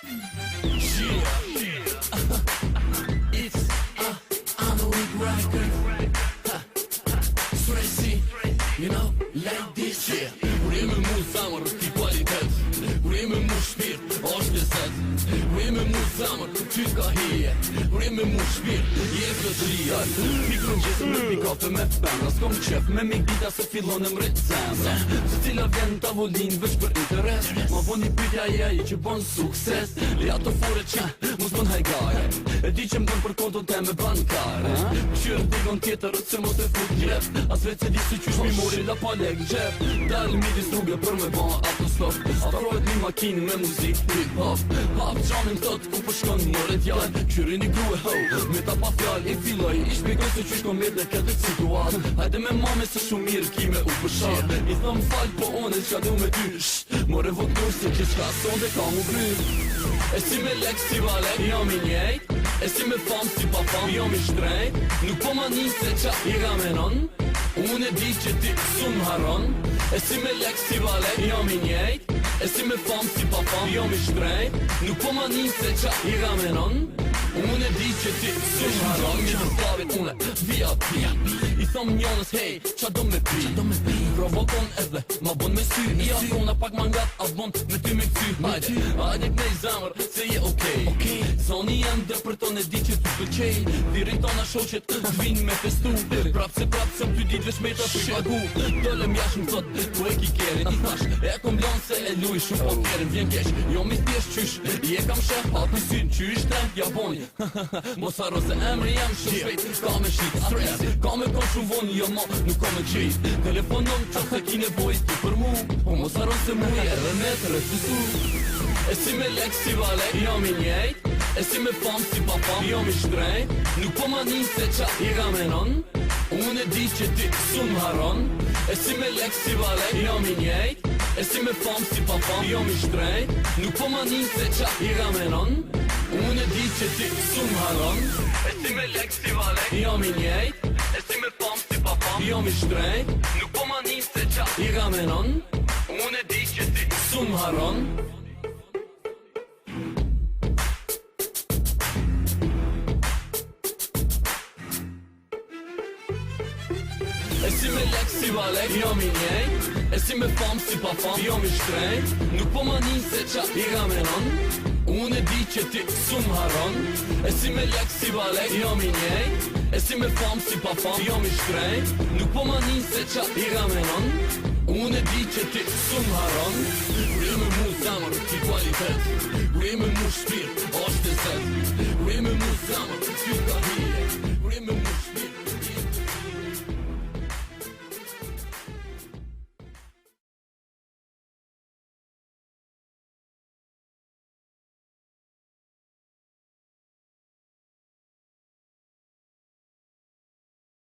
It's Anorik record. Crazy, you know, like this. Yeah. Kur jemi mu zamër, ki kualitet. Kur jemi mu shpirt, është leset. Kur jemi mu zamër, ty ka hije. Kur jemi mu shpirt, je plotëria. Pikru gjithë me pikafe me pen. As kom qef me mik dita se fillon e mrit zemra. Se cila vjen tavolin veç për interes. Ma voni pytja i që bon sukses. Ja të fore që mos bon hajgare. E di që m'don për konton te me bankare. Qyrë digon tjetër se mos e fut gjep. As vetë se di se qysh mi mori la pa lek gjep. Dal midis rrugë për me ba autostop. Afrohet një makinë me muzik hip hop. Hap qamin thot ku po shkon moret janë. Qyrin i grue ho, me ta pa fjall i filloj. I shpikoj se qysh kom jetë këtë situat. Hajde me mame se shumë mirë kime u përshat. I thëm fall po one qka du me ty. More votur se që shka sonde ka mu bry. E si me lek si valek, jam i njejt. E si me fam si pa fam, jam i shtrejt. Nuk po ma një se qa i ramenon. Unë e di që ti s'u haron. E si me lek si valek, jam i njejt. E si me fam si pa fam, jam i shtrejt. Nuk po ma një se qa i ramenon. Unë e di që ti s'u haron. Një të slavit une, via pia. I thom njënës hej, qa do me pi. Provokon edhe, ma bon me sy. I afrona pak mangat, as bon me ty me ksy. Hajde knej zamër, se je okej. Zoni jem dërpërton e di që t'u pëlqej. Dirin tona shoqet t'vin me festu. Prap se m'ty dit veç me ta për pagu. Dollem jash m'thot, ku e ki kerin. I thash, e kom lan se e luj shumë po kerin. Vjen kesh, jo mi t'pjesh qysh. I e kam shef, atë në syn, qysh trend, ja boni. Mos haro se emri jam shumë shpejt. Ka me shit, atres, ka me kon shumë voni. Jo ma, nuk ka me qejt. Telefonon qa se ki nevoj ti për mu. Po mos haro se mu je edhe me të refusu. E si me lek si valek, jam i njejt. E si me fam si pa fam, jam i shtrejt. Nuk po ma një se qa i ramenon. Unë e di që ti s'u haron. E si me lek si valek, jam i njejt. E si me fam si pa fam, jam i shtrejt. Nuk po ma një se qa i ramenon. Unë e di që ti s'u haron. E si me lek si valek, jam i njejt. E si me fam si pa fam, jam i shtrejt. Nuk po ma një se qa i ramenon. Unë e di që ti s'u haron. E si me lek si valek, jam i njejt. E si me fam si pa fam, jam i shtrejt. Nuk po ma një se qa i ramenon. Unë e di që ti s'u haron. E si me lek si valek, jam i njejt. E si me fam si pa fam, jam i shtrejt. Nuk po ma një se qa i ramenon. Unë e di që ti s'u haron. Kur jemi mu zamër, ki kualitet. Kur jemi mu shpirt, është leset. Kur jemi mu zamër, ty ka hi.